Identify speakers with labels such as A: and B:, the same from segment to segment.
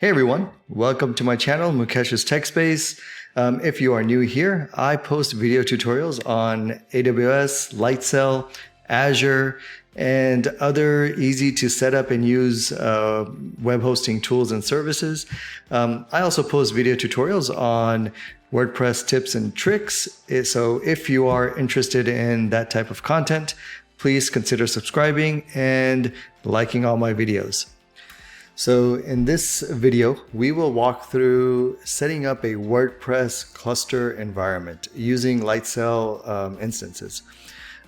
A: Hey everyone, welcome to my channel, Mukesh's Tech Space. If you are new here, I post video tutorials on AWS, Lightsail, Azure, and other easy to set up and use web hosting tools and services. I also post video tutorials on WordPress tips and tricks. So if you are interested in that type of content, please consider subscribing and liking all my videos. So in this video, we will walk through setting up a WordPress cluster environment using Lightsail instances.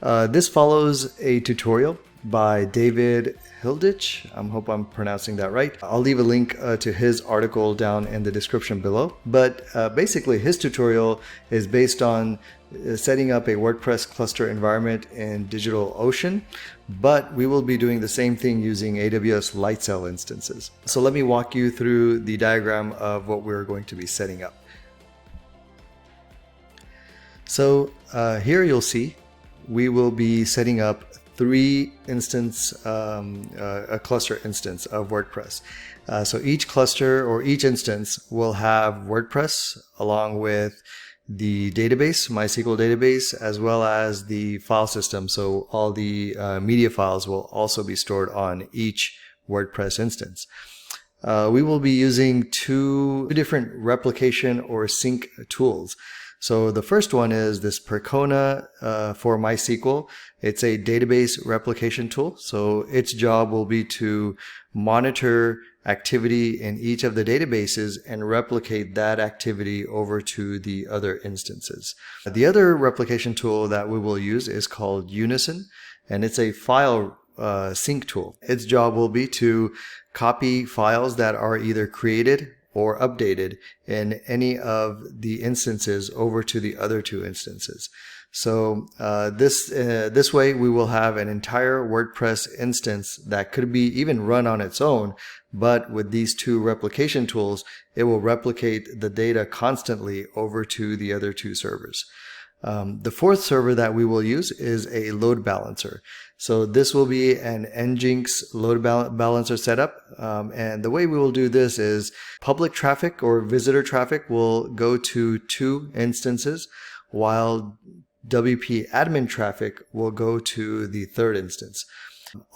A: This follows a tutorial by David Hildhitch. I hope I'm pronouncing that right. I'll leave a link to his article down in the description below. But basically, his tutorial is based on setting up a WordPress cluster environment in DigitalOcean, but we will be doing the same thing using AWS Lightsail instances. So let me walk you through the diagram of what we're going to be setting up. So here you'll see we will be setting up a cluster instance of WordPress. So each cluster or each instance will have WordPress along with the database, MySQL database, as well as the file system. So all the media files will also be stored on each WordPress instance. We will be using two different replication or sync tools. So the first one is this Percona for MySQL. It's a database replication tool. So its job will be to monitor activity in each of the databases and replicate that activity over to the other instances. The other replication tool that we will use is called Unison, and it's a file sync tool. Its job will be to copy files that are either created or updated in any of the instances over to the other two instances. So this way we will have an entire WordPress instance that could be even run on its own, but with these two replication tools, it will replicate the data constantly over to the other two servers. The fourth server that we will use is a load balancer. So this will be an NGINX load balancer setup. And the way we will do this is public traffic or visitor traffic will go to two instances, while WP admin traffic will go to the third instance.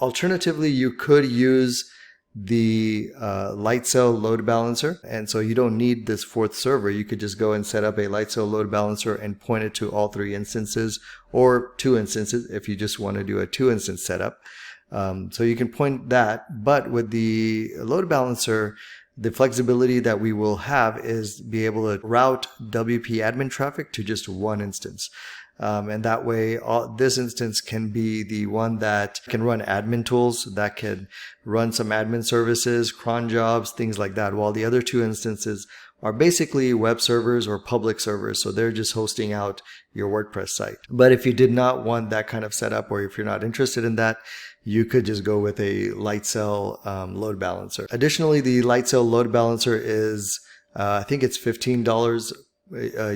A: Alternatively, you could use the Lightsail load balancer, and so you don't need this fourth server. You could just go and set up a Lightsail load balancer and point it to all three instances, or two instances if you just want to do a two-instance setup. So you can point that, but with the load balancer, the flexibility that we will have is be able to route WP admin traffic to just one instance. And that way, this instance can be the one that can run admin tools, that can run some admin services, cron jobs, things like that, while the other two instances are basically web servers or public servers. So they're just hosting out your WordPress site. But if you did not want that kind of setup, or if you're not interested in that, you could just go with a Lightsail load balancer. Additionally, the Lightsail load balancer is, I think it's $15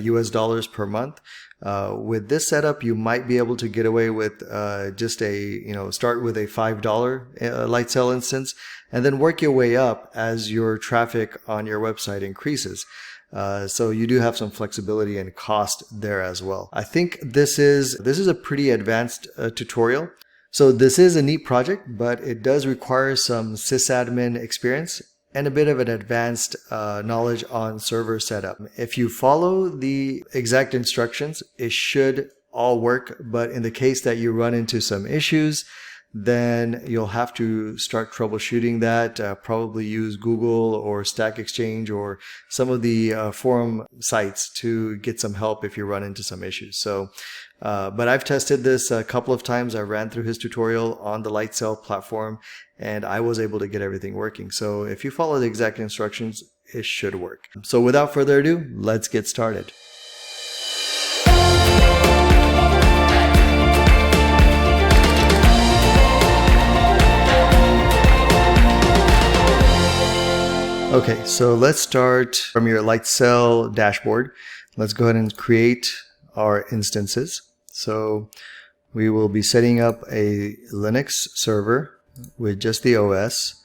A: US dollars per month. With this setup, you might be able to get away with just start with a $5 Lightsail instance and then work your way up as your traffic on your website increases. So you do have some flexibility and cost there as well. I think this is a pretty advanced tutorial. So this is a neat project, but it does require some sysadmin experience and a bit of an advanced knowledge on server setup. If you follow the exact instructions, it should all work. But in the case that you run into some issues, then you'll have to start troubleshooting that, probably use Google or Stack Exchange or some of the forum sites to get some help if you run into some issues. So, but I've tested this a couple of times. I ran through his tutorial on the Lightsail platform, and I was able to get everything working. So if you follow the exact instructions, it should work. So without further ado, let's get started. Okay, so let's start from your Lightsail dashboard. Let's go ahead and create our instances. So we will be setting up a Linux server with just the OS.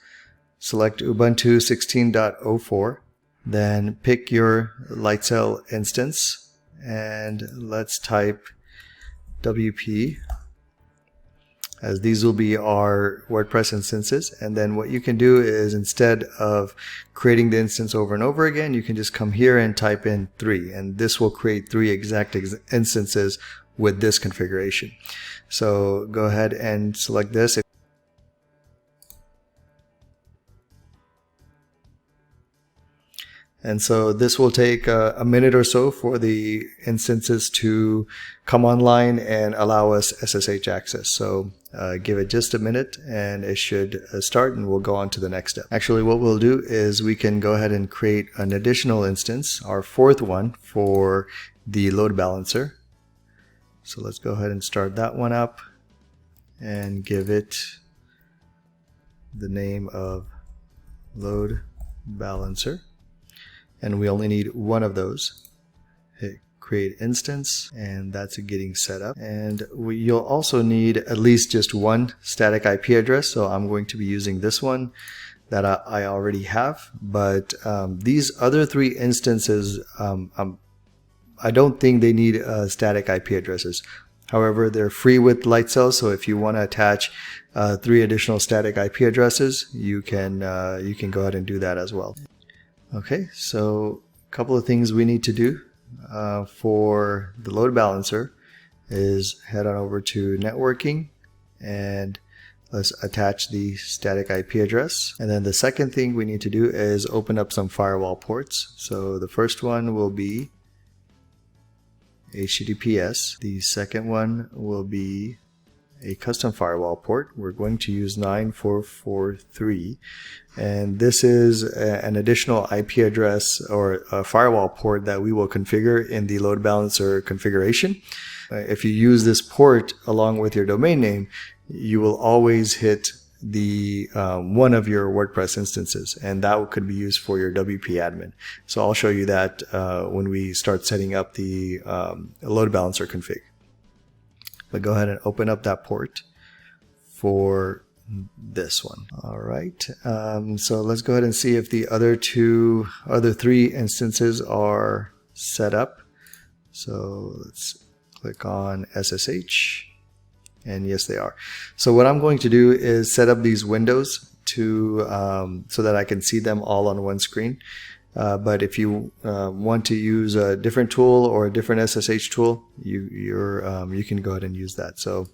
A: select Ubuntu 16.04, then pick your Lightsail instance, and let's type WP, as these will be our WordPress instances. And then what you can do is, instead of creating the instance over and over again, you can just come here and type in 3, and this will create 3 exact instances with this configuration. So go ahead and select this. And so this will take a minute or so for the instances to come online and allow us SSH access. So give it just a minute and it should start, and we'll go on to the next step. Actually, what we'll do is we can go ahead and create an additional instance, our 4th one, for the load balancer. So let's go ahead and start that one up and give it the name of load balancer. And we only need one of those. Hit create instance, and that's getting set up. And you'll also need at least just one static IP address. So I'm going to be using this one that I already have. But these other 3 instances, I don't think they need static IP addresses. However, they're free with Lightsail, so if you want to attach 3 additional static IP addresses, you can go ahead and do that as well. Okay, so a couple of things we need to do for the load balancer is head on over to networking, and let's attach the static IP address. And then the second thing we need to do is open up some firewall ports. So the first one will be HTTPS. The second one will be a custom firewall port. We're going to use 9443, and this is an additional IP address or a firewall port that we will configure in the load balancer configuration. If you use this port along with your domain name, you will always hit the one of your WordPress instances, and that could be used for your WP admin. So I'll show you that when we start setting up the load balancer config. But go ahead and open up that port for this one. All right. So let's go ahead and see if the other 3 instances are set up. So let's click on SSH, and yes, they are. So what I'm going to do is set up these windows to so that I can see them all on one screen. But if you want to use a different tool or a different SSH tool, you can go ahead and use that. So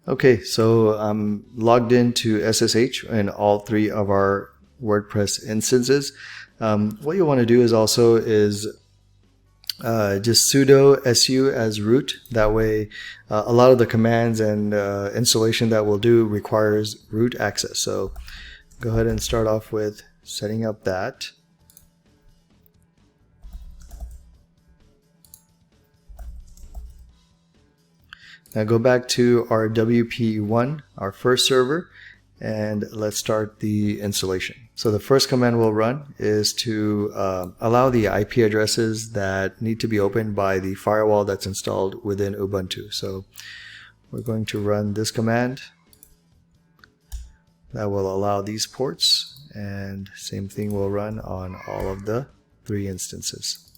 A: okay, so I'm logged into SSH in all 3 of our WordPress instances. What you want to do is also just sudo su as root. That way a lot of the commands and installation that we'll do requires root access. So go ahead and start off with setting up that. Now go back to our WP1, our first server, and let's start the installation. So the first command we'll run is to allow the IP addresses that need to be opened by the firewall that's installed within Ubuntu. So we're going to run this command. That will allow these ports, and same thing will run on all of the 3 instances.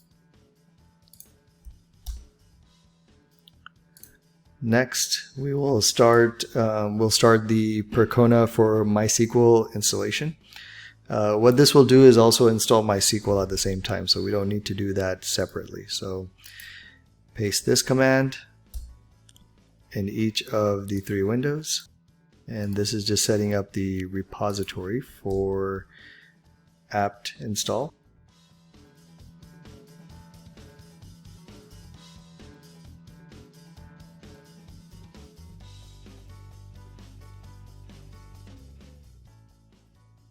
A: Next, we will start the Percona for MySQL installation. What this will do is also install MySQL at the same time, so we don't need to do that separately. So paste this command in each of the 3 windows, and this is just setting up the repository for apt install.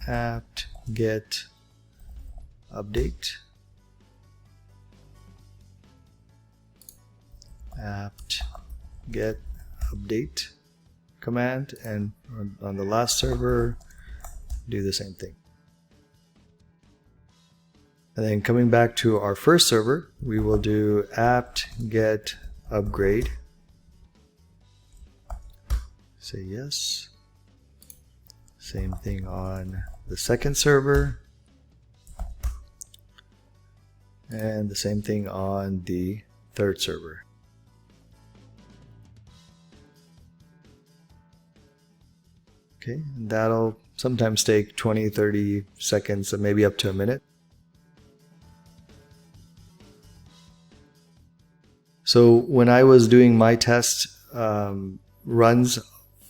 A: Apt get update, apt get update command, and on the last server do the same thing. And then coming back to our first server, we will do apt get upgrade. Say yes. Same thing on the second server. And the same thing on the third server. Okay, and that'll sometimes take 20, 30 seconds, and maybe up to a minute. So when I was doing my test runs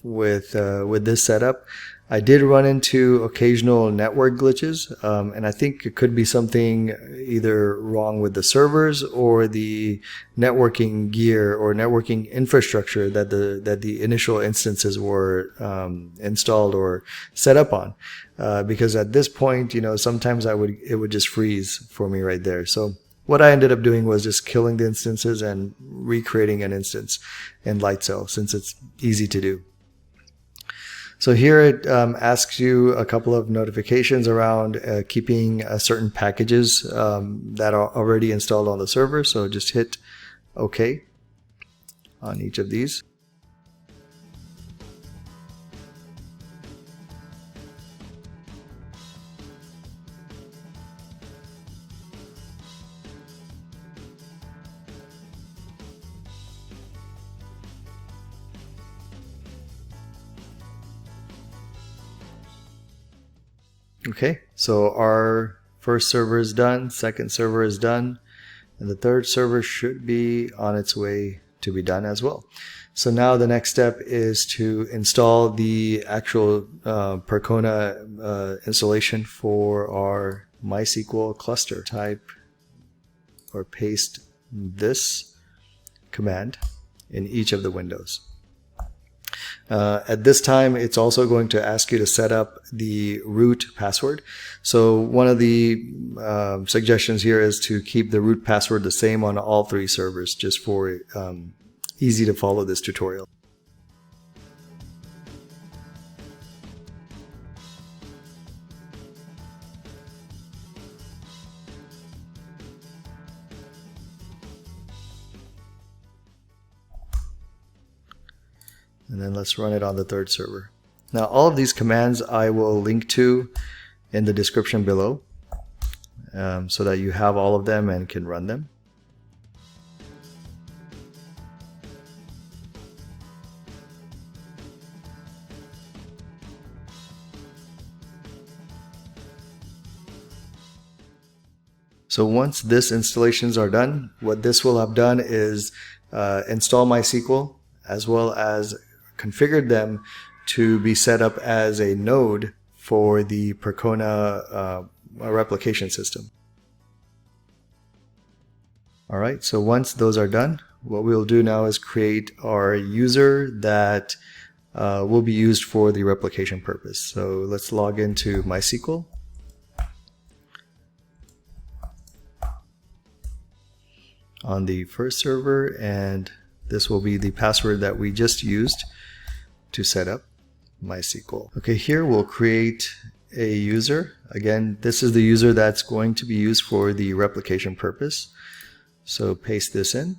A: with this setup, I did run into occasional network glitches, and I think it could be something either wrong with the servers or the networking gear or networking infrastructure that the initial instances were installed or set up on. Because at this point, you know, sometimes it would just freeze for me right there. So what I ended up doing was just killing the instances and recreating an instance in Lightsail, since it's easy to do. So here it asks you a couple of notifications around keeping certain packages that are already installed on the server. So just hit OK on each of these. Okay, so our first server is done, second server is done, and the third server should be on its way to be done as well. So now the next step is to install the actual Percona installation for our MySQL cluster. Type or paste this command in each of the windows. At this time, it's also going to ask you to set up the root password. So one of the suggestions here is to keep the root password the same on all three servers, just for easy to follow this tutorial. And then let's run it on the third server. Now all of these commands I will link to in the description below, so that you have all of them and can run them. So once this installations are done, what this will have done is install MySQL, as well as configured them to be set up as a node for the Percona replication system. All right, so once those are done, what we'll do now is create our user that will be used for the replication purpose. So let's log into MySQL. On the first server, and this will be the password that we just used to set up MySQL. Okay, here we'll create a user. Again, this is the user that's going to be used for the replication purpose. So paste this in.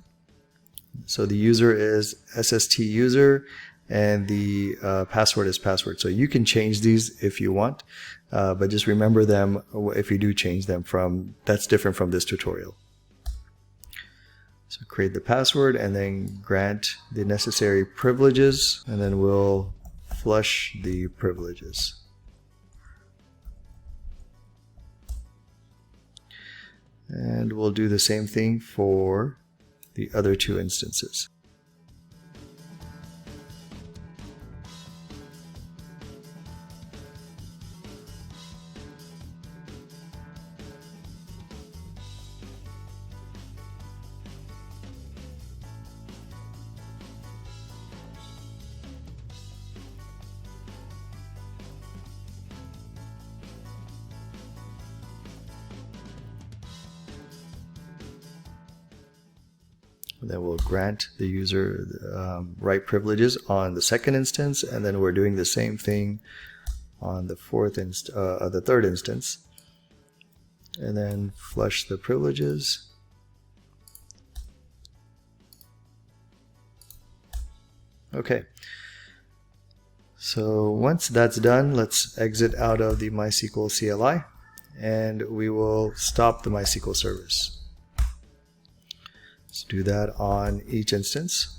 A: So the user is SST user, and the password is password. So you can change these if you want, but just remember them if you do change them that's different from this tutorial. So create the password and then grant the necessary privileges, and then we'll flush the privileges. And we'll do the same thing for the other two instances. Then we'll grant the user right privileges on the second instance, and then we're doing the same thing on the third instance. and then flush the privileges. Okay. So once that's done, let's exit out of the MySQL CLI and we will stop the MySQL service. Let's do that on each instance.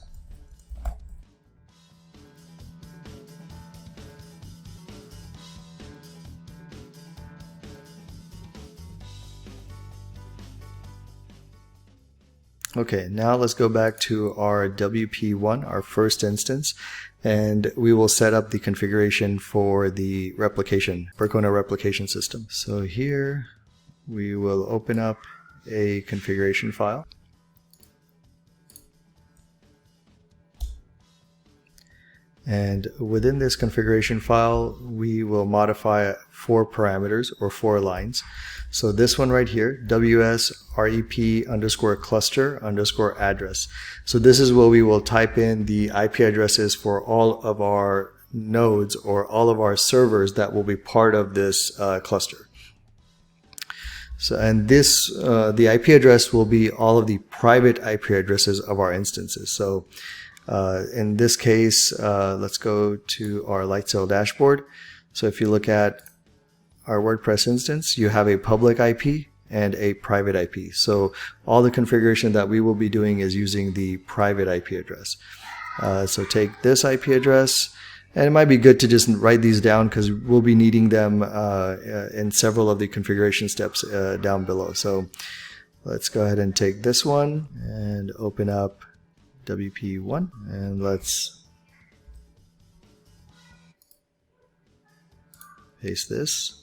A: Okay, now let's go back to our WP1, our first instance, and we will set up the configuration for the replication, Percona replication system. So here we will open up a configuration file. And within this configuration file, we will modify 4 parameters or 4 lines. So this one right here, WS_REP_cluster_address. So this is where we will type in the IP addresses for all of our nodes or all of our servers that will be part of this cluster. So, and this, the IP address will be all of the private IP addresses of our instances. So in this case, let's go to our Lightsail dashboard. So if you look at our WordPress instance, you have a public IP and a private IP. So all the configuration that we will be doing is using the private IP address. So take this IP address, and it might be good to just write these down because we'll be needing them in several of the configuration steps down below. So let's go ahead and take this one and open up WP1, and let's paste this.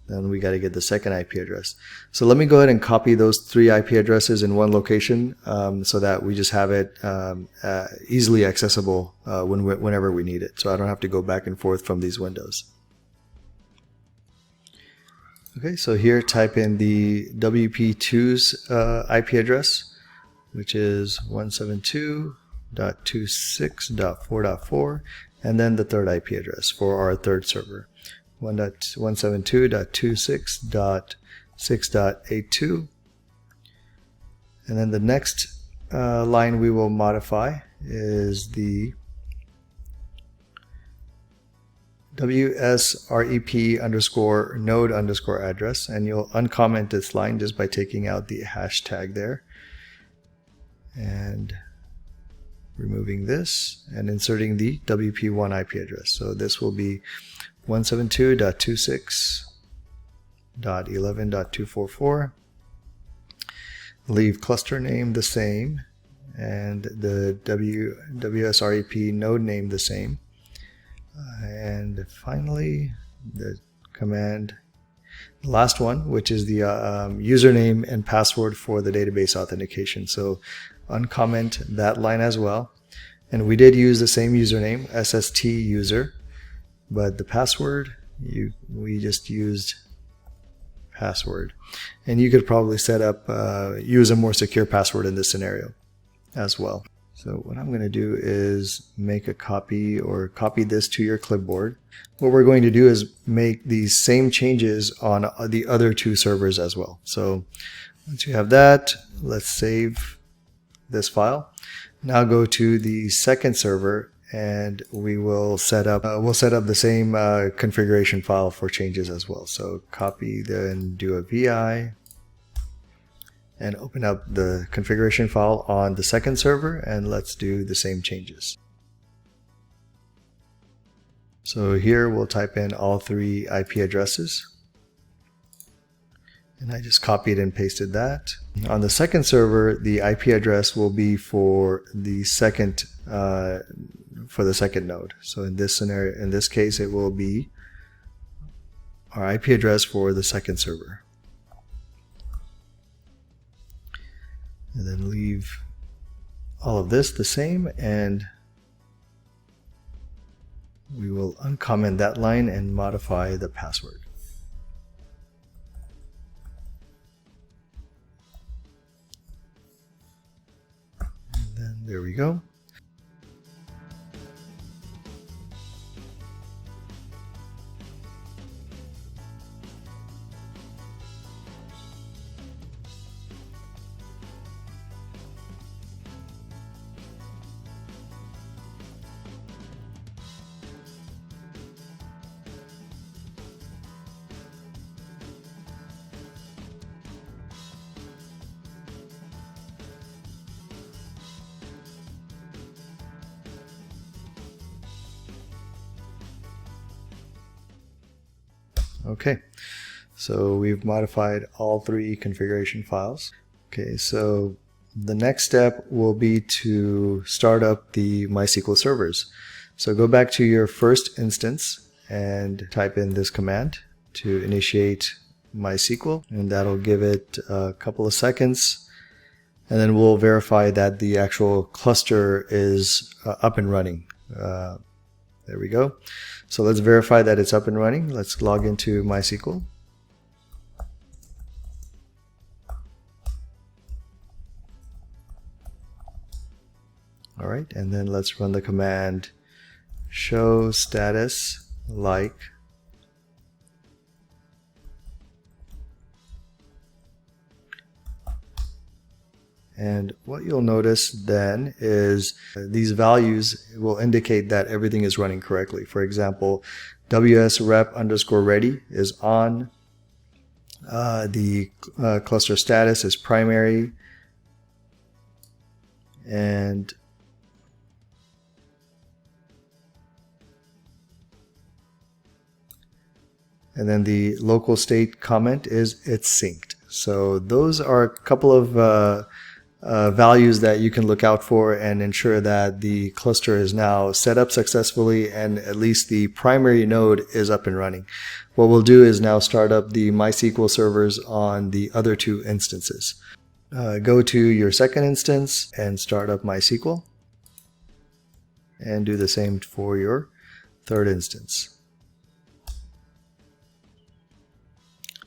A: Then we got to get the second IP address. So let me go ahead and copy those 3 IP addresses in one location so that we just have it easily accessible whenever we need it. So I don't have to go back and forth from these windows. Okay, so here type in the WP2's IP address, which is 172.26.4.4, and then the third IP address for our third server, 172.26.6.82. And then the next line we will modify is the WS_REP_node_address, and you'll uncomment this line just by taking out the hashtag there and removing this and inserting the WP1 IP address. So this will be 172.26.11.244. Leave cluster name the same and the WSREP node name the same. And finally, the command, the last one, which is the username and password for the database authentication. So uncomment that line as well. And we did use the same username, SST user, but the password, we just used password. And you could probably set up, use a more secure password in this scenario as well. So what I'm going to do is make a copy or copy this to your clipboard. What we're going to do is make these same changes on the other 2 servers as well. So once you have that, let's save this file. Now go to the second server and we will set up the same configuration file for changes as well. So copy then do a VI and open up the configuration file on the second server, and let's do the same changes. So here we'll type in all 3 IP addresses, and I just copied and pasted that. On the second server, the IP address will be for the second node. So in this scenario, in this case, it will be our IP address for the second server. And then leave all of this the same, and we will uncomment that line and modify the password. And then there we go. Okay, so we've modified all 3 configuration files. Okay, so the next step will be to start up the MySQL servers. So go back to your first instance and type in this command to initiate MySQL, and that'll give it a couple of seconds, and then we'll verify that the actual cluster is up and running. There we go. So let's verify that it's up and running. Let's log into MySQL. All right, and then let's run the command show status like. And what you'll notice then is these values will indicate that everything is running correctly. For example, ws_rep_ready is on. The cluster status is primary. And then the local state comment is it's synced. So those are a couple of values that you can look out for and ensure that the cluster is now set up successfully and at least the primary node is up and running. What we'll do is now start up the MySQL servers on the other 2 instances. Go to your second instance and start up MySQL, and do the same for your third instance.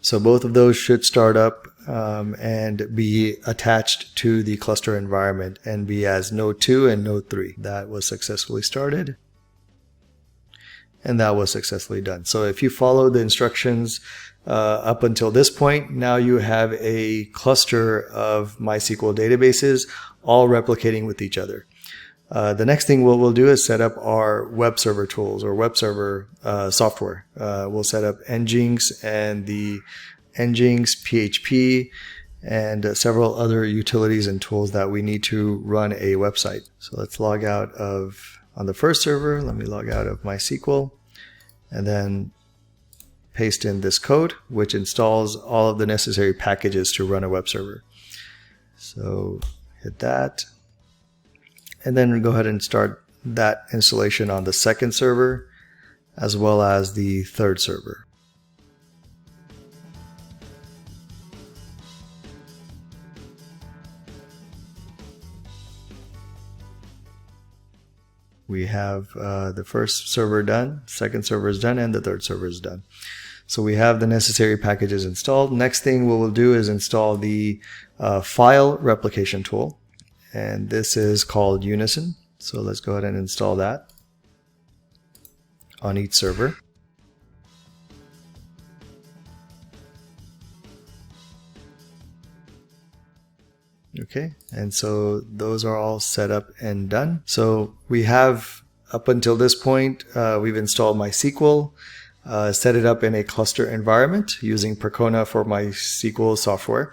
A: So both of those should start up and be attached to the cluster environment and be as node 2 and node 3. That was successfully started, and that was successfully done. So if you follow the instructions up until this point, now you have a cluster of MySQL databases all replicating with each other. The next thing we'll do is set up our web server tools or web server software. We'll set up NGINX and the NGINX PHP and several other utilities and tools that we need to run a website. So let's log out of, on the first server, let me log out of MySQL and then paste in this code, which installs all of the necessary packages to run a web server. So hit that. And then go ahead and start that installation on the second server as well as the third server. We have the first server done, second server is done, and the third server is done. So we have the necessary packages installed. Next thing we'll do is install the file replication tool. And this is called Unison. So let's go ahead and install that on each server. Okay, and so those are all set up and done. So we have, up until this point, we've installed MySQL, set it up in a cluster environment using Percona for MySQL software.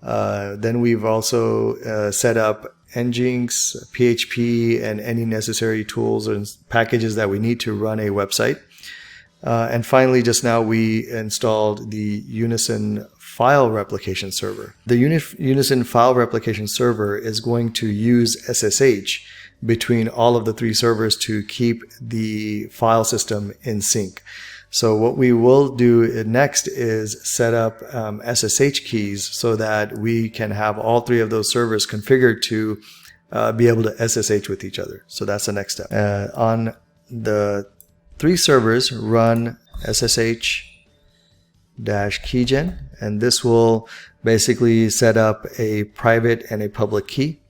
A: Then we've also set up NGINX, PHP, and any necessary tools and packages that we need to run a website. And finally, just now we installed the Unison file replication server. The Unison file replication server is going to use SSH between all of the 3 servers to keep the file system in sync. So what we will do next is set up SSH keys so that we can have all 3 of those servers configured to be able to SSH with each other. So that's the next step. On the 3 servers, run SSH-keygen, and this will basically set up a private and a public key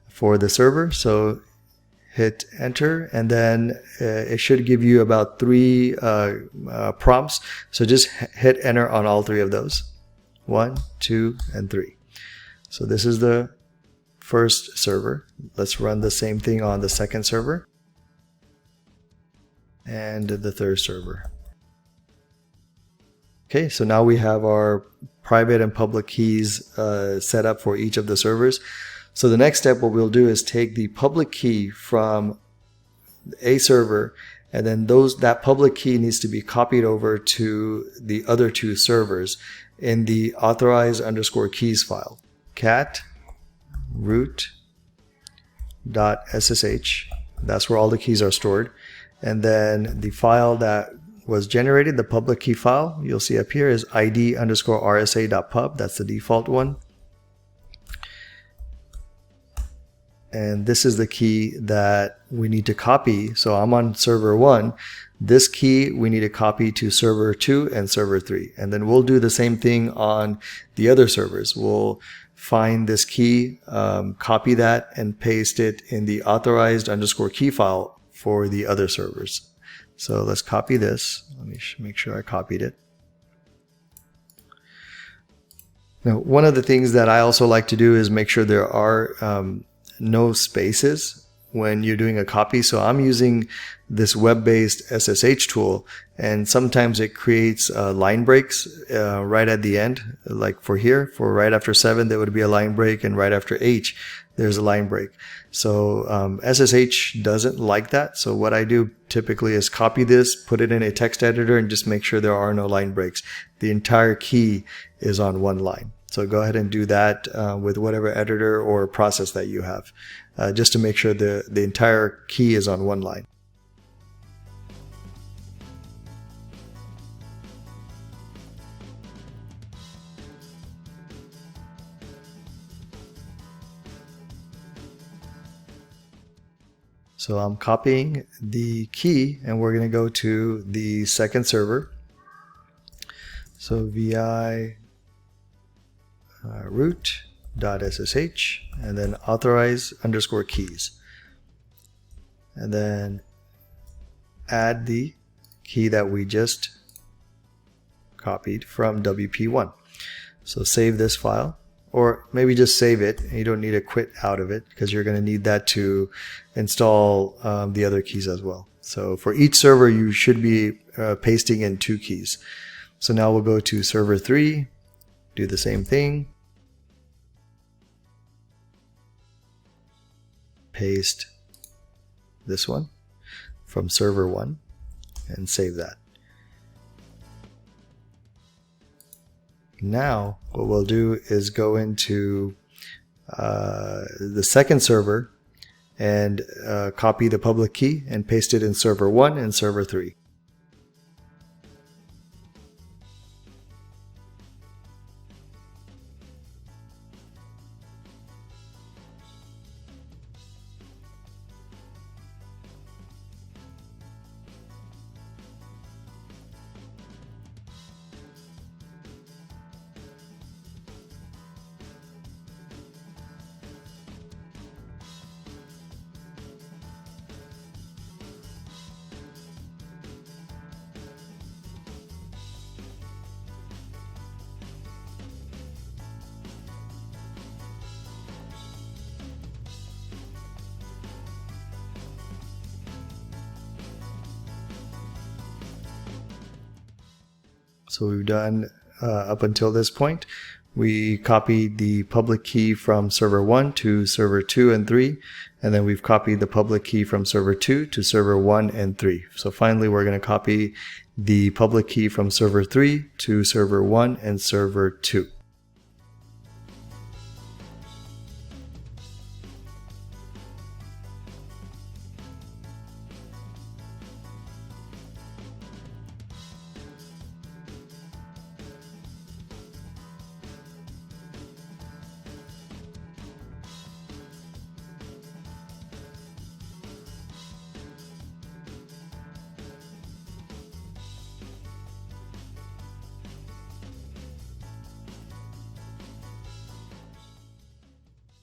A: for the server. So hit enter, and then it should give you about 3 prompts. So just hit enter on all 3 of those. 1, 2, and 3. So this is the first server. Let's run the same thing on the second server and the third server. Okay, so now we have our private and public keys set up for each of the servers. So the next step, what we'll do is take the public key from a server and then that public key needs to be copied over to the other two servers in the authorize_keys file. Cat root.ssh, that's where all the keys are stored. And then the file that was generated, the public key file, you'll see up here is id_rsa.pub. That's the default one. And this is the key that we need to copy. So I'm on server 1. This key we need to copy to server 2 and server 3. And then we'll do the same thing on the other servers. We'll find this key, copy that, and paste it in the authorized_key file for the other servers. So let's copy this. Let me make sure I copied it. Now, one of the things that I also like to do is make sure there are no spaces when you're doing a copy. So I'm using this web-based SSH tool, and sometimes it creates line breaks right at the end. Like for here, for right after 7, there would be a line break, and right after H, there's a line break. So SSH doesn't like that. So what I do typically is copy this, put it in a text editor, and just make sure there are no line breaks. The entire key is on one line. So go ahead and do that with whatever editor or process that you have, just to make sure the entire key is on one line. So I'm copying the key, and we're going to go to the second server. So vi root.ssh, and then authorize_keys, and then add the key that we just copied from WP1. So save this file, or maybe just save it. You don't need to quit out of it, because you're going to need that to install the other keys as well. So for each server, you should be pasting in 2 keys. So now we'll go to server 3, do the same thing, paste this one from server 1, and save that. Now what we'll do is go into the second server and copy the public key and paste it in server 1 and server 3. So we've done up until this point. We copied the public key from server 1 to server 2 and 3, and then we've copied the public key from server 2 to server 1 and 3. So finally, we're going to copy the public key from server 3 to server 1 and server 2.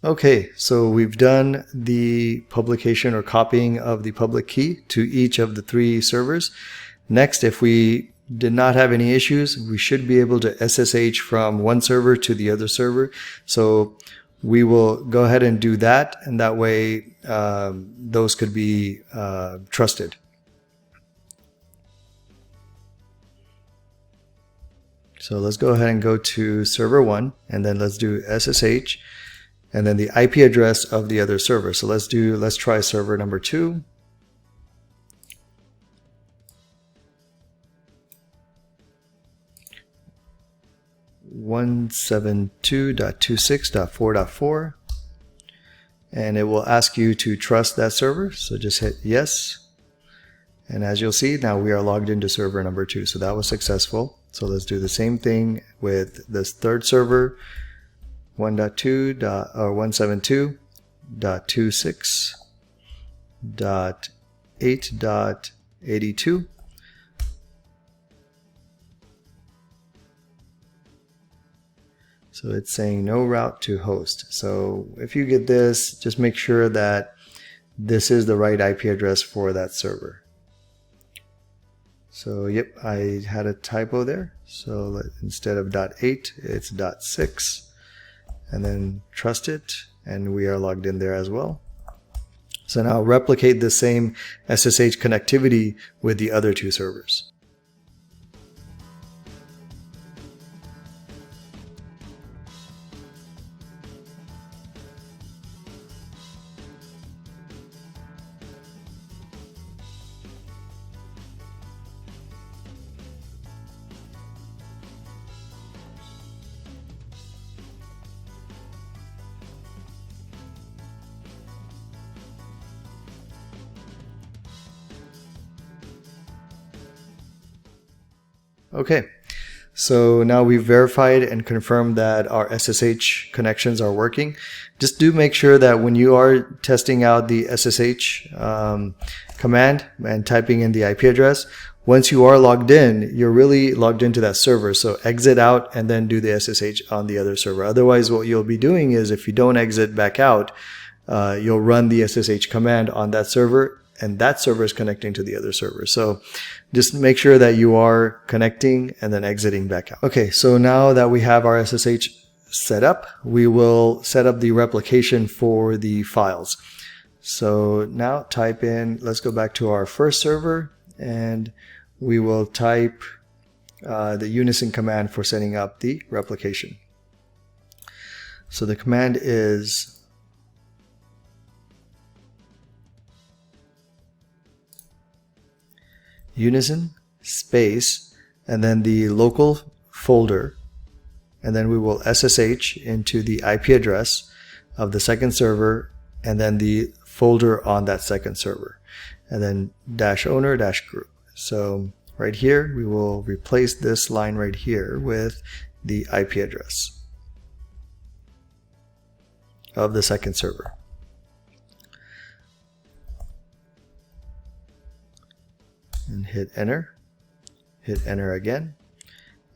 A: Okay, so we've done the publication or copying of the public key to each of the 3 servers. Next, if we did not have any issues, we should be able to SSH from one server to the other server. So we will go ahead and do that, and that way those could be trusted. So let's go ahead and go to server 1, and then let's do SSH. And then the IP address of the other server. So let's try server number 2. 172.26.4.4, and it will ask you to trust that server. So just hit yes. And as you'll see, now we are logged into server number 2. So that was successful. So let's do the same thing with this third server, 1.2.172.26.8.82. So it's saying no route to host. So if you get this, just make sure that this is the right IP address for that server. So yep, I had a typo there. So instead of .8, it's .6. And then trust it, and we are logged in there as well. So now replicate the same SSH connectivity with the other 2 servers. Okay, so now we've verified and confirmed that our SSH connections are working. Just do make sure that when you are testing out the SSH command and typing in the IP address, once you are logged in, you're really logged into that server. So exit out and then do the SSH on the other server. Otherwise, what you'll be doing is if you don't exit back out, you'll run the SSH command on that server, and that server is connecting to the other server. So just make sure that you are connecting and then exiting back out. Okay, so now that we have our SSH set up, we will set up the replication for the files. So now type in, let's go back to our first server, and we will type the Unison command for setting up the replication. So the command is Unison space and then the local folder, and then we will SSH into the IP address of the second server and then the folder on that second server, and then -owner -group. So right here we will replace this line right here with the IP address of the second server. And hit enter again,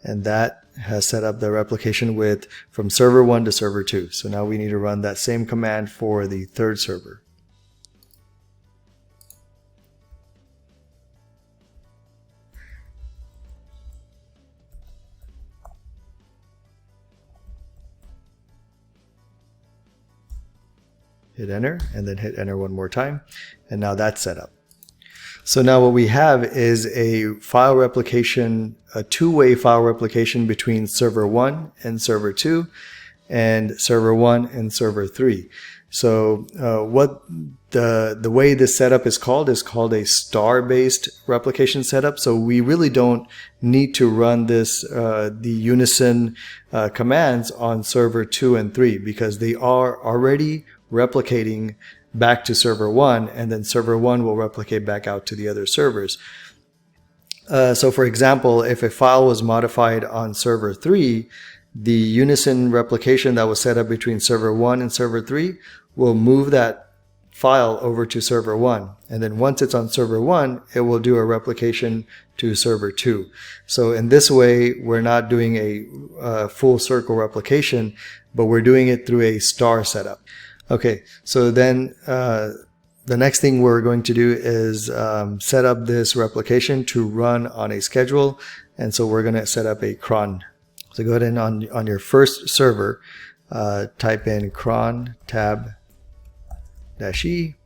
A: and that has set up the replication with from server 1 to server 2. So now we need to run that same command for the third server. Hit enter and then hit enter one more time, and now that's set up. So now what we have is a file replication, a two-way file replication between server 1 and server 2 and server 1 and server 3. So what the way this setup is called a star-based replication setup. So we really don't need to run this the Unison commands on server 2 and 3 because they are already replicating back to server 1, and then server 1 will replicate back out to the other servers. So for example, if a file was modified on server 3, the Unison replication that was set up between server 1 and server 3 will move that file over to server 1. And then once it's on server 1, it will do a replication to server 2. So in this way, we're not doing a full circle replication, but we're doing it through a star setup. Okay, so then the next thing we're going to do is set up this replication to run on a schedule. And so we're going to set up a cron. So go ahead and on your first server, type in cron tab -e,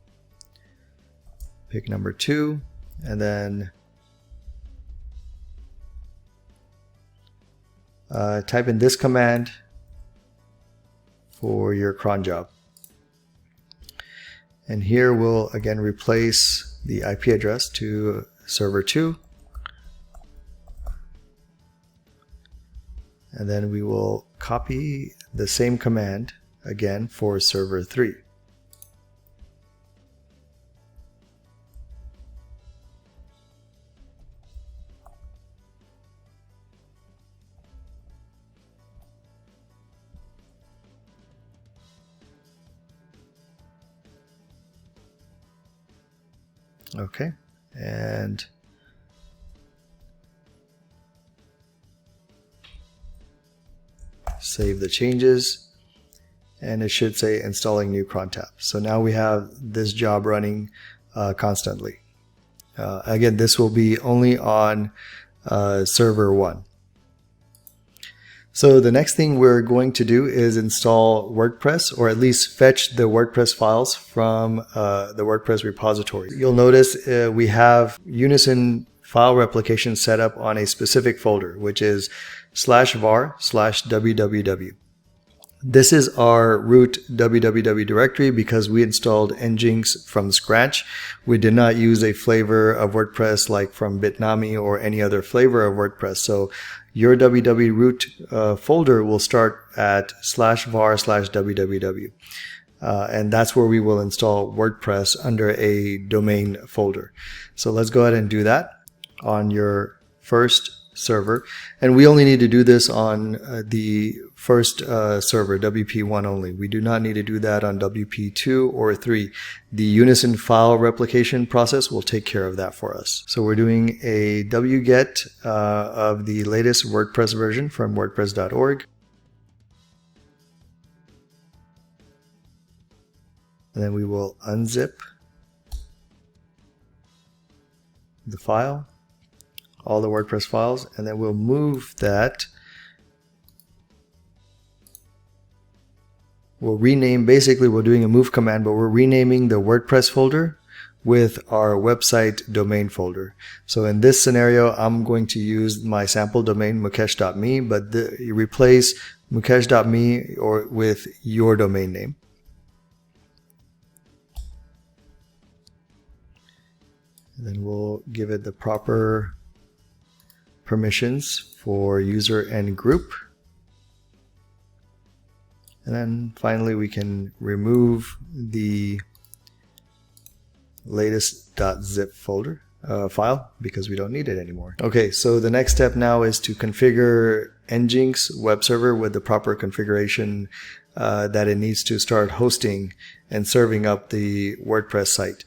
A: pick number 2, and then type in this command for your cron job. And here we'll again replace the IP address to server 2. And then we will copy the same command again for server 3. Okay, and save the changes, and it should say installing new cron tab. So now we have this job running constantly. Again, this will be only on server 1. So the next thing we're going to do is install WordPress, or at least fetch the WordPress files from the WordPress repository. You'll notice we have Unison file replication set up on a specific folder, which is /var/www. This is our root www directory because we installed NGINX from scratch. We did not use a flavor of WordPress like from Bitnami or any other flavor of WordPress. So your www root folder will start at /var/www. And that's where we will install WordPress under a domain folder. So let's go ahead and do that on your first server. And we only need to do this on the first server, WP1 only. We do not need to do that on WP2 or 3. The Unison file replication process will take care of that for us. So we're doing a wget of the latest WordPress version from wordpress.org. And then we will unzip the file, all the WordPress files, and then we'll move that. We'll rename, basically we're doing a move command, but we're renaming the WordPress folder with our website domain folder. So in this scenario, I'm going to use my sample domain mukesh.me, but you replace mukesh.me or with your domain name. And then we'll give it the proper permissions for user and group. And then finally we can remove the latest .zip folder file because we don't need it anymore. Okay, so the next step now is to configure NGINX web server with the proper configuration that it needs to start hosting and serving up the WordPress site.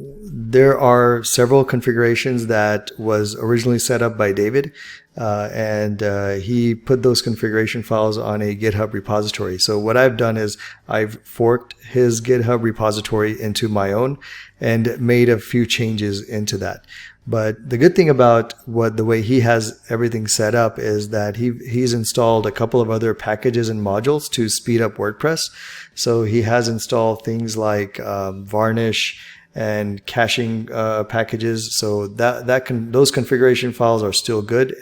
A: There are several configurations that was originally set up by David, and he put those configuration files on a GitHub repository. So what I've done is I've forked his GitHub repository into my own and made a few changes into that. But the good thing about the way he has everything set up is that he's installed a couple of other packages and modules to speed up WordPress. So he has installed things like Varnish and caching packages, so those configuration files are still good,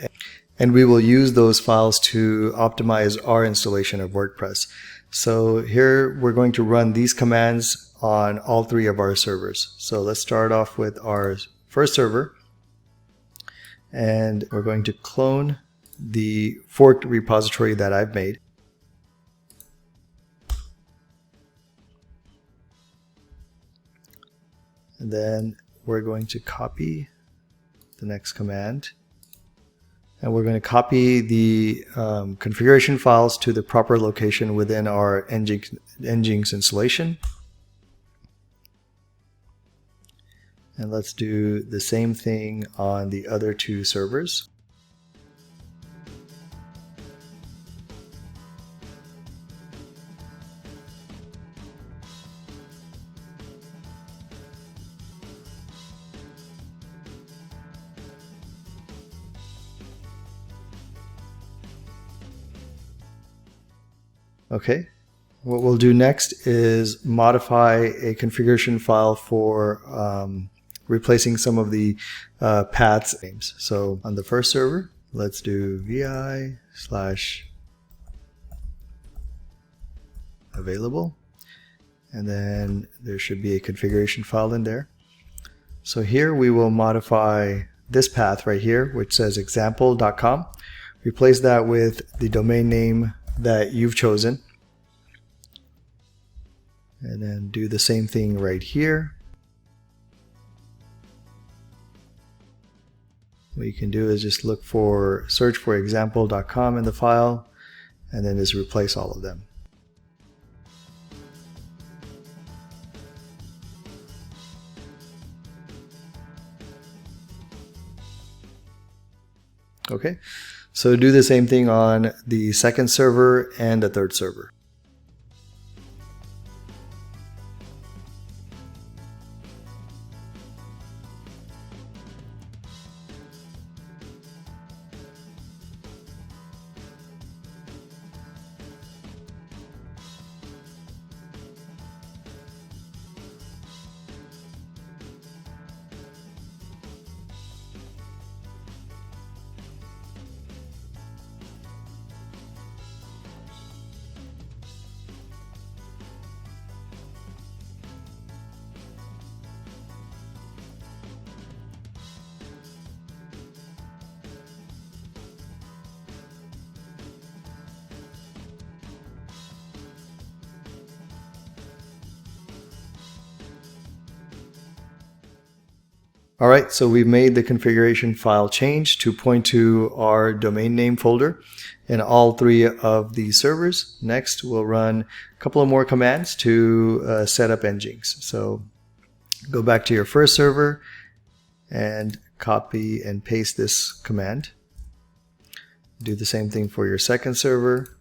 A: and we will use those files to optimize our installation of WordPress. So here we're going to run these commands on all 3 of our servers. So let's start off with our first server, and we're going to clone the forked repository that I've made. And then we're going to copy the next command, and we're going to copy the configuration files to the proper location within our NGINX installation. And let's do the same thing on the other 2 servers. Okay, what we'll do next is modify a configuration file for replacing some of the paths names. So on the first server, let's do vi/available, and then there should be a configuration file in there. So here we will modify this path right here, which says example.com. replace that with the domain name that you've chosen. And then do the same thing right here. What you can do is just search for example.com in the file, and then just replace all of them. Okay, so do the same thing on the second server and the third server. Alright, so we've made the configuration file change to point to our domain name folder in all three of the servers. Next, we'll run a couple of more commands to set up Nginx. So go back to your first server and copy and paste this command. Do the same thing for your second server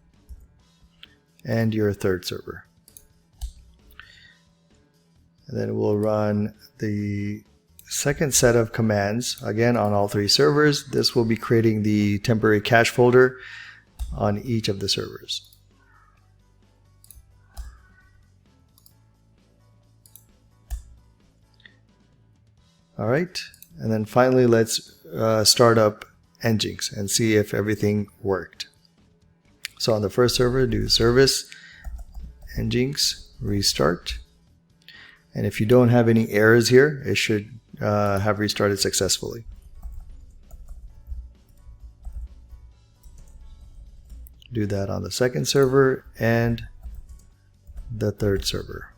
A: and your third server. And then we'll run the second set of commands again on all three servers. This will be creating the temporary cache folder on each of the servers. All right, and then finally let's start up Nginx and see if everything worked. So on the first server, do service Nginx restart, and if you don't have any errors here, it should have restarted successfully. Do that on the second server and the third server.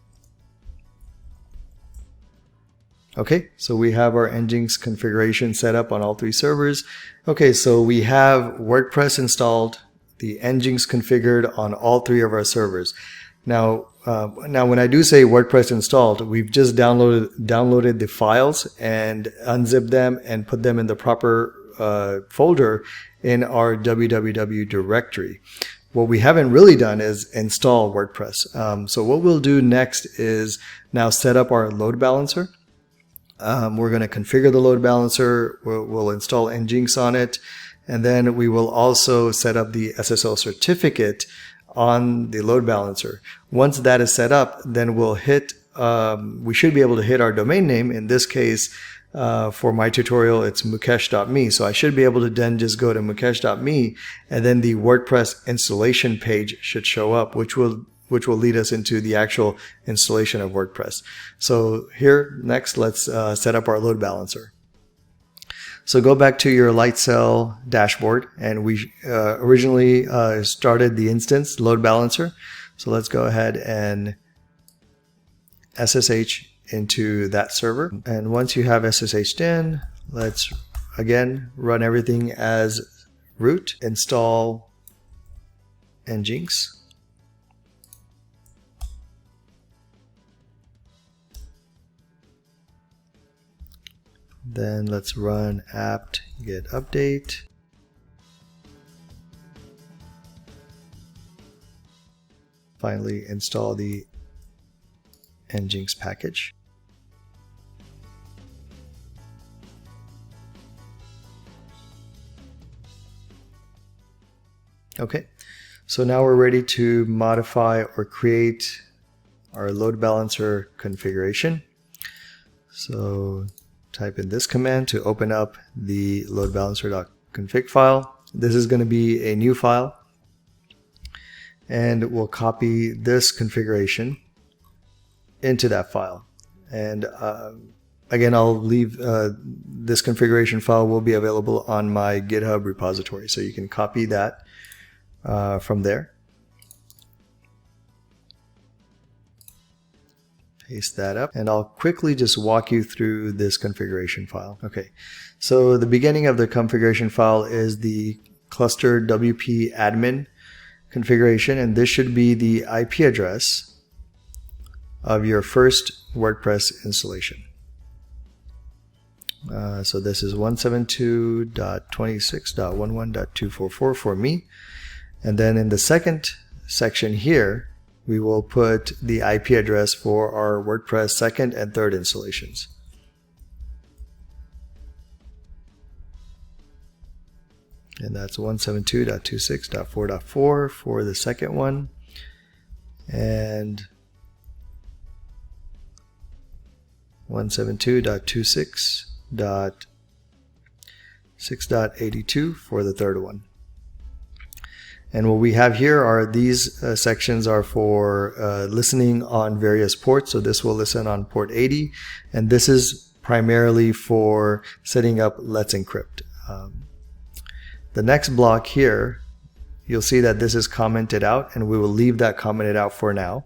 A: Okay, so we have our Nginx configuration set up on all three servers. Okay, so we have WordPress installed, the Nginx configured on all three of our servers. Now when I do say WordPress installed, we've just downloaded the files and unzipped them and put them in the proper folder in our www directory. What we haven't really done is install WordPress. So what we'll do next is now set up our load balancer. We're going to configure the load balancer. We'll install Nginx on it, and then we will also set up the SSL certificate on the load balancer. Once that is set up, then we'll hit, we should be able to hit our domain name. In this case, for my tutorial, it's mukesh.me. So I should be able to then just go to mukesh.me, and then the WordPress installation page should show up, which will lead us into the actual installation of WordPress. So here, next, let's set up our load balancer. So go back to your Lightsail dashboard, and we originally started the instance load balancer. So let's go ahead and SSH into that server. And once you have SSH'd in, let's again run everything as root, install Nginx. Then let's run apt get update. Finally, install the Nginx package. Okay, so now we're ready to modify or create our load balancer configuration. So type in this command to open up the load balancer.config file. This is going to be a new file, and we'll copy this configuration into that file. And again, I'll leave this configuration file will be available on my GitHub repository, so you can copy that from there. Paste that up, and I'll quickly just walk you through this configuration file. Okay, so the beginning of the configuration file is the cluster WP admin configuration, and this should be the IP address of your first WordPress installation. So this is 172.26.11.244 for me, and then in the second section here we will put the IP address for our WordPress second and third installations. And that's 172.26.4.4 for the second one, and 172.26.6.82 for the third one. And what we have here are these sections are for listening on various ports. So this will listen on port 80, and this is primarily for setting up Let's Encrypt. The next block here, you'll see that this is commented out, and we will leave that commented out for now.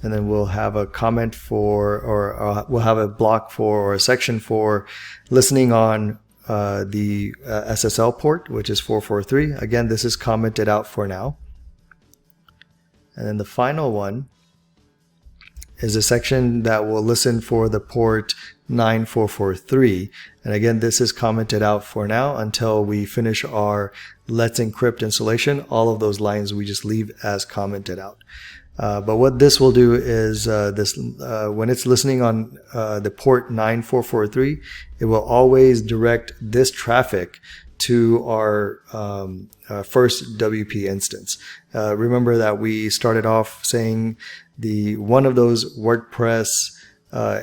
A: And then we'll have a comment for, or we'll have a block for, or a section for listening on the SSL port, which is 443. Again, this is commented out for now. And then the final one is a section that will listen for the port 9443. And again, this is commented out for now until we finish our Let's Encrypt installation. All of those lines we just leave as commented out. But what this will do is when it's listening on the port 9443, it will always direct this traffic to our first WP instance. Remember that we started off saying one of those WordPress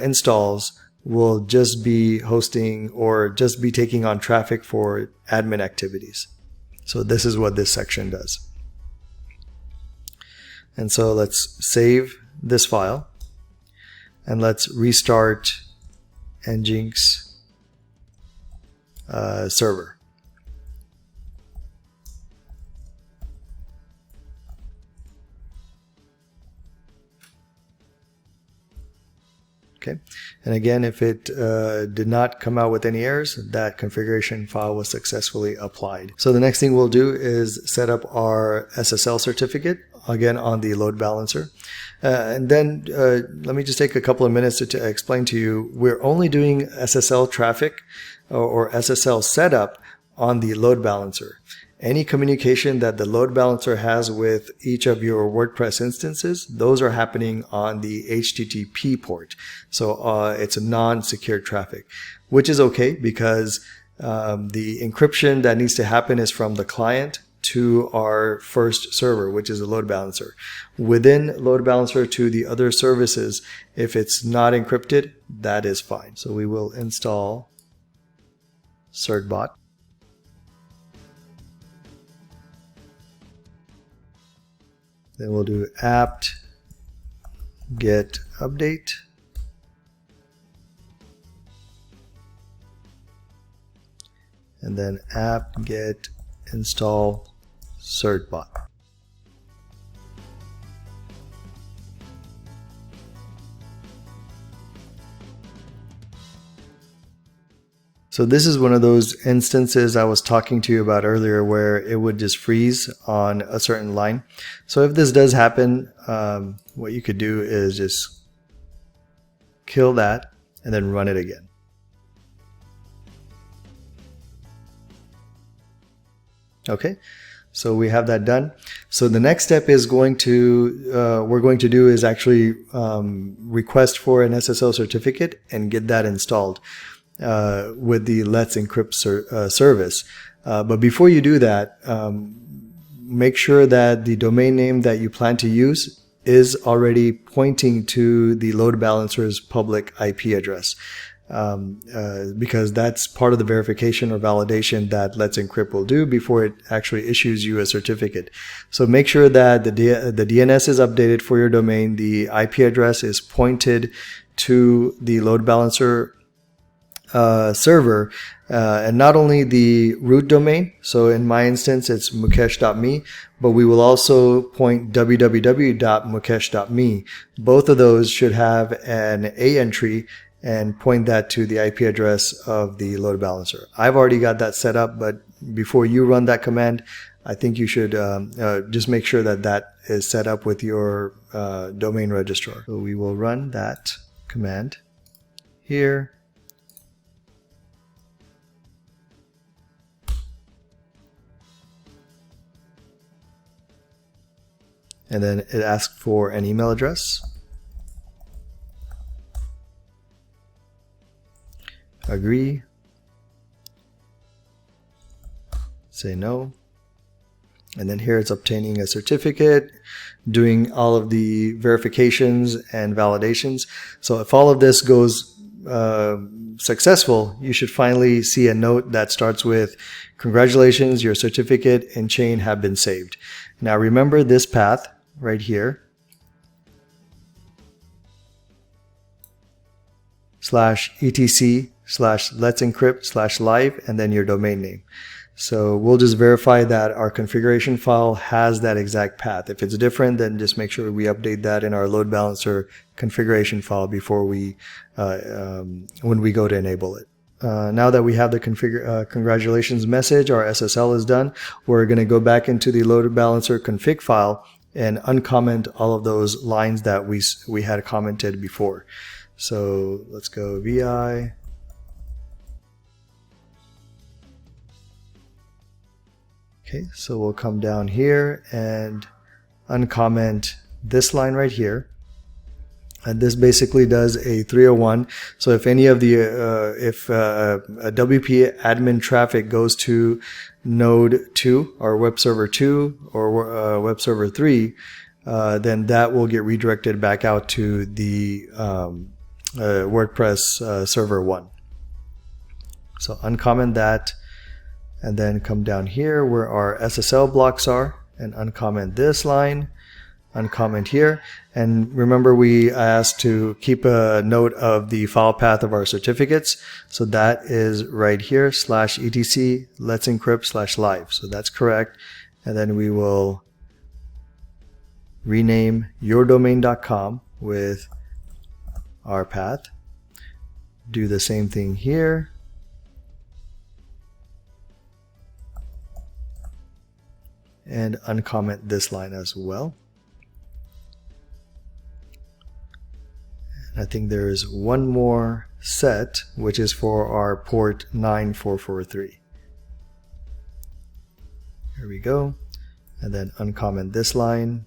A: installs will just be hosting or just be taking on traffic for admin activities. So this is what this section does. And so let's save this file and let's restart NGINX server. Okay, and again, if it did not come out with any errors, that configuration file was successfully applied. So the next thing we'll do is set up our SSL certificate, again on the load balancer. And then let me just take a couple of minutes to explain to you, we're only doing SSL traffic or SSL setup on the load balancer. Any communication that the load balancer has with each of your WordPress instances, those are happening on the HTTP port. So it's a non-secure traffic, which is okay because the encryption that needs to happen is from the client to our first server, which is a load balancer. Within load balancer to the other services, if it's not encrypted, that is fine. So we will install CertBot. Then we'll do apt get update. And then apt get install CertBot. So this is one of those instances I was talking to you about earlier where it would just freeze on a certain line. So if this does happen, what you could do is just kill that and then run it again. Okay, so we have that done. So the next step is we're going to do is actually request for an SSL certificate and get that installed with the Let's Encrypt service. But before you do that, make sure that the domain name that you plan to use is already pointing to the load balancer's public IP address. because that's part of the verification or validation that Let's Encrypt will do before it actually issues you a certificate. So make sure that the DNS is updated for your domain, the IP address is pointed to the load balancer server, and not only the root domain. So in my instance, it's mukesh.me, but we will also point www.mukesh.me. Both of those should have an A entry and point that to the IP address of the load balancer. I've already got that set up, but before you run that command, I think you should just make sure that that is set up with your domain registrar. So we will run that command here. And then it asks for an email address. Agree. Say no. And then here it's obtaining a certificate, doing all of the verifications and validations. So if all of this goes successful, you should finally see a note that starts with, congratulations, your certificate and chain have been saved. Now remember this path right here, /etc/let's-encrypt/live, and then your domain name. So we'll just verify that our configuration file has that exact path. If it's different, then just make sure we update that in our load balancer configuration file before we, when we go to enable it. Now that we have the congratulations message, our SSL is done. We're going to go back into the load balancer config file and uncomment all of those lines that we had commented before. So let's go vi. Okay, so we'll come down here and uncomment this line right here. And this basically does a 301. So if any of the, if a WP admin traffic goes to node 2 or web server 2 or web server 3, then that will get redirected back out to the WordPress server 1. So uncomment that, and then come down here where our SSL blocks are and uncomment this line. Uncomment here, and remember we asked to keep a note of the file path of our certificates, so that is right here /etc let's encrypt/live, so that's correct. And then we will rename yourdomain.com with our path, do the same thing here, and uncomment this line as well. I think there is one more set, which is for our port 9443. Here we go. And then uncomment this line.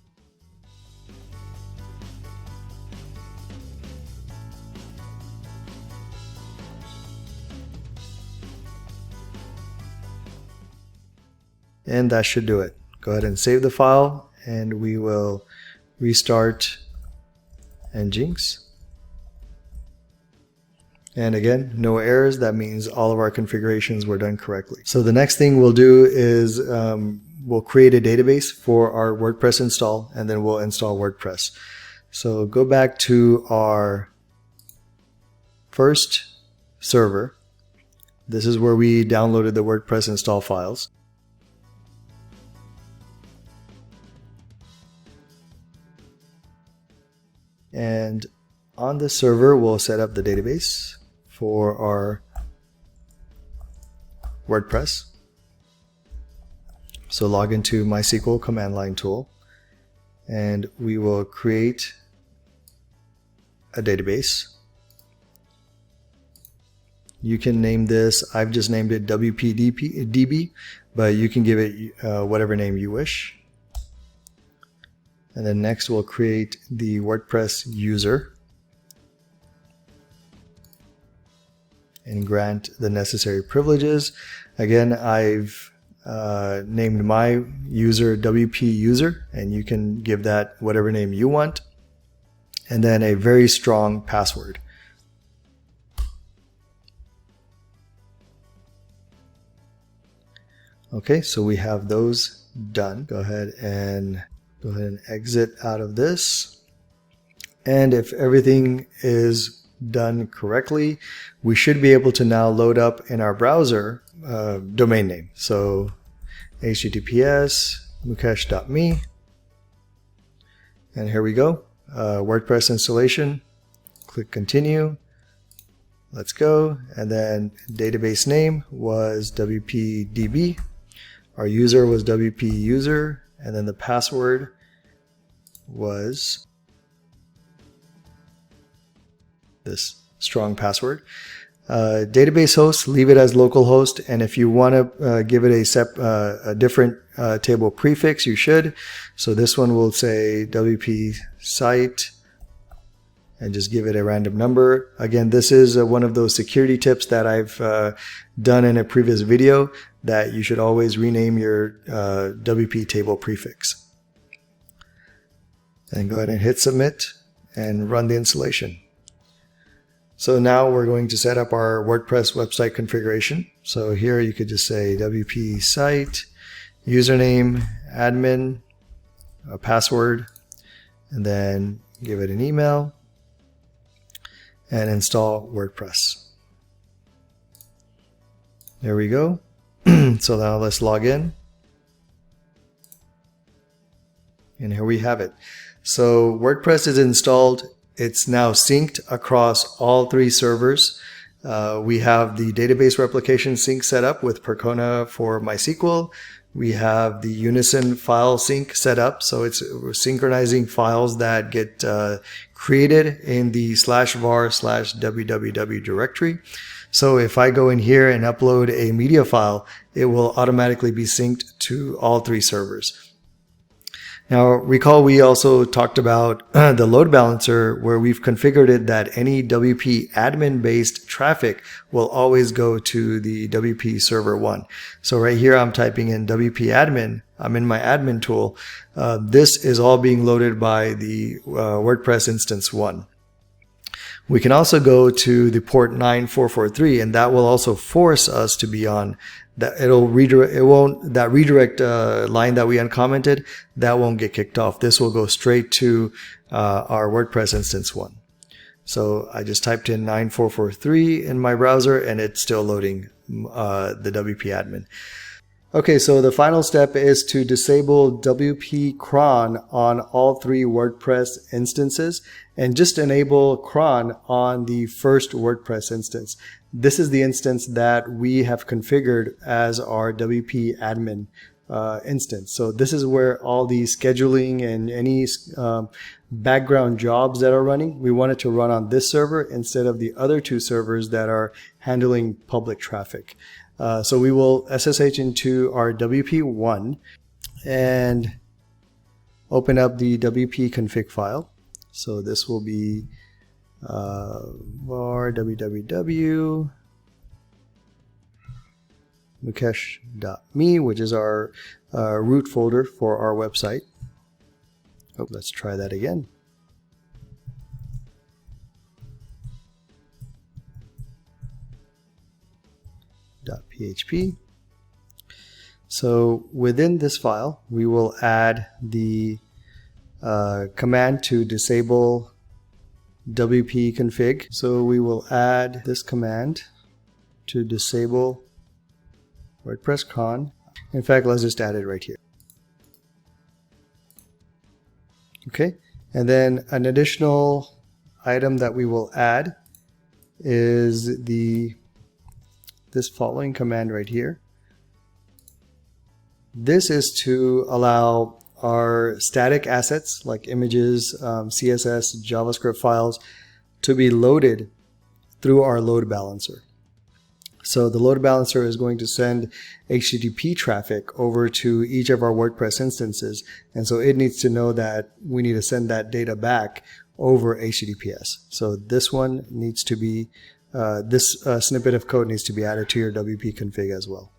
A: And that should do it. Go ahead and save the file, and we will restart NGINX. And again, no errors. That means all of our configurations were done correctly. So the next thing we'll do is we'll create a database for our WordPress install, and then we'll install WordPress. So go back to our first server. This is where we downloaded the WordPress install files. And on this server, we'll set up the database for our WordPress. So log into MySQL command line tool, and we will create a database. You can name this, I've just named it WPDB, but you can give it whatever name you wish. And then next we'll create the WordPress user and grant the necessary privileges. Again, I've named my user WP user, and you can give that whatever name you want. And then a very strong password. Okay, so we have those done. Go ahead and exit out of this. And if everything is done correctly, we should be able to now load up in our browser domain name. So https mukesh.me, and here we go. WordPress installation. Click continue. Let's go. And then database name was WPDB. Our user was WP user, and then the password was this strong password. Database host, leave it as localhost, and if you want to give it a different table prefix, you should. So this one will say WP site, and just give it a random number. Again, this is one of those security tips that I've done in a previous video, that you should always rename your WP table prefix. And go ahead and hit submit and run the installation. So now we're going to set up our WordPress website configuration. So here you could just say WP site, username, admin, a password, and then give it an email, and install WordPress. There we go. So now let's log in. And here we have it. So WordPress is installed. It's now synced across all 3 servers. We have the database replication sync set up with Percona for MySQL. We have the Unison file sync set up. So it's synchronizing files that get created in the /var/www directory. So if I go in here and upload a media file, it will automatically be synced to all 3 servers. Now, recall we also talked about the load balancer, where we've configured it that any WP admin based traffic will always go to the WP server 1. So right here, I'm typing in WP admin. I'm in my admin tool. This is all being loaded by the WordPress instance 1. We can also go to the port 9443, and that will also force us to be on that. It'll redirect. It won't, that redirect line that we uncommented, that won't get kicked off. This will go straight to our WordPress instance 1. So I just typed in 9443 in my browser, and it's still loading the WP admin. Okay, so the final step is to disable WP Cron on all 3 WordPress instances, and just enable Cron on the first WordPress instance. This is the instance that we have configured as our WP admin instance. So this is where all the scheduling and any background jobs that are running, we want it to run on this server instead of the other 2 servers that are handling public traffic. So we will SSH into our WP1 and open up the WP config file. So this will be var www mukesh.me, which is our root folder for our website. Oh, let's try that again. .php. So within this file, we will add the command to disable WP config. So we will add this command to disable WordPress Cron. In fact, let's just add it right here. Okay, and then an additional item that we will add is this following command right here. This is to allow our static assets like images, CSS, JavaScript files to be loaded through our load balancer. So the load balancer is going to send HTTP traffic over to each of our WordPress instances, and so it needs to know that we need to send that data back over HTTPS. So this one needs to be this snippet of code needs to be added to your WP config as well.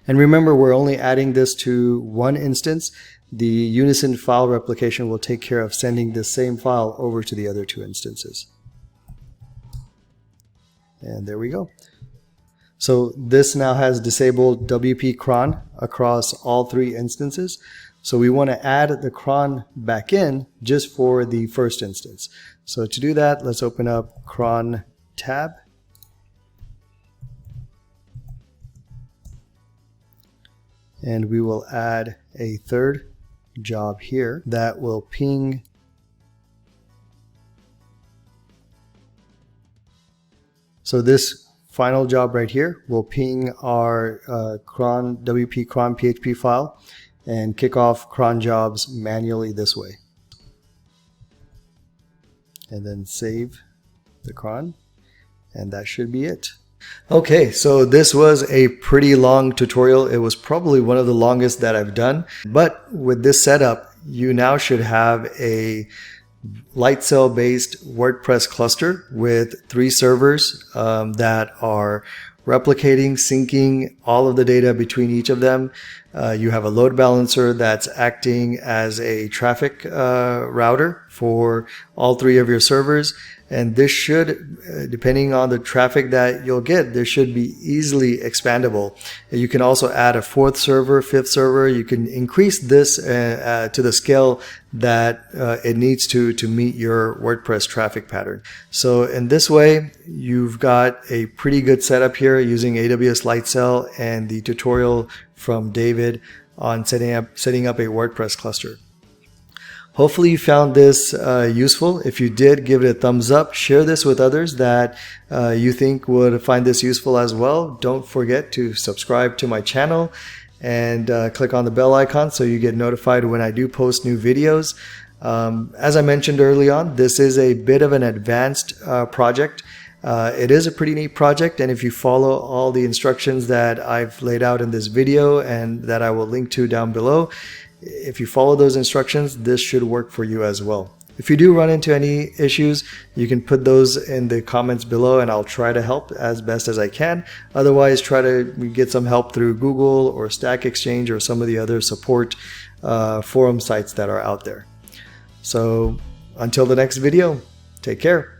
A: And remember, we're only adding this to one instance. The Unison file replication will take care of sending the same file over to the other 2 instances. And there we go. So this now has disabled WP Cron across all 3 instances. So we want to add the cron back in just for the first instance. So to do that, let's open up cron tab. And we will add a third job here that will ping so this final job right here will ping our WP Cron PHP file and kick off cron jobs manually this way. And then save the cron, and that should be it. Okay, so this was a pretty long tutorial. It was probably one of the longest that I've done, but with this setup, you now should have a Lightsail based WordPress cluster with 3 servers that are replicating, syncing all of the data between each of them. You have a load balancer that's acting as a traffic router for all 3 of your servers. And this should, depending on the traffic that you'll get, this should be easily expandable. You can also add a 4th server, 5th server. You can increase this to the scale that it needs to meet your WordPress traffic pattern. So in this way, you've got a pretty good setup here using AWS Lightsail and the tutorial from David on setting up a WordPress cluster. Hopefully you found this useful. If you did, give it a thumbs up. Share this with others that you think would find this useful as well. Don't forget to subscribe to my channel and click on the bell icon so you get notified when I do post new videos. As I mentioned early on, this is a bit of an advanced project. It is a pretty neat project, and if you follow all the instructions that I've laid out in this video and that I will link to down below, if you follow those instructions, this should work for you as well. If you do run into any issues, you can put those in the comments below and I'll try to help as best as I can. Otherwise, try to get some help through Google or Stack Exchange or some of the other support forum sites that are out there. So until the next video, take care.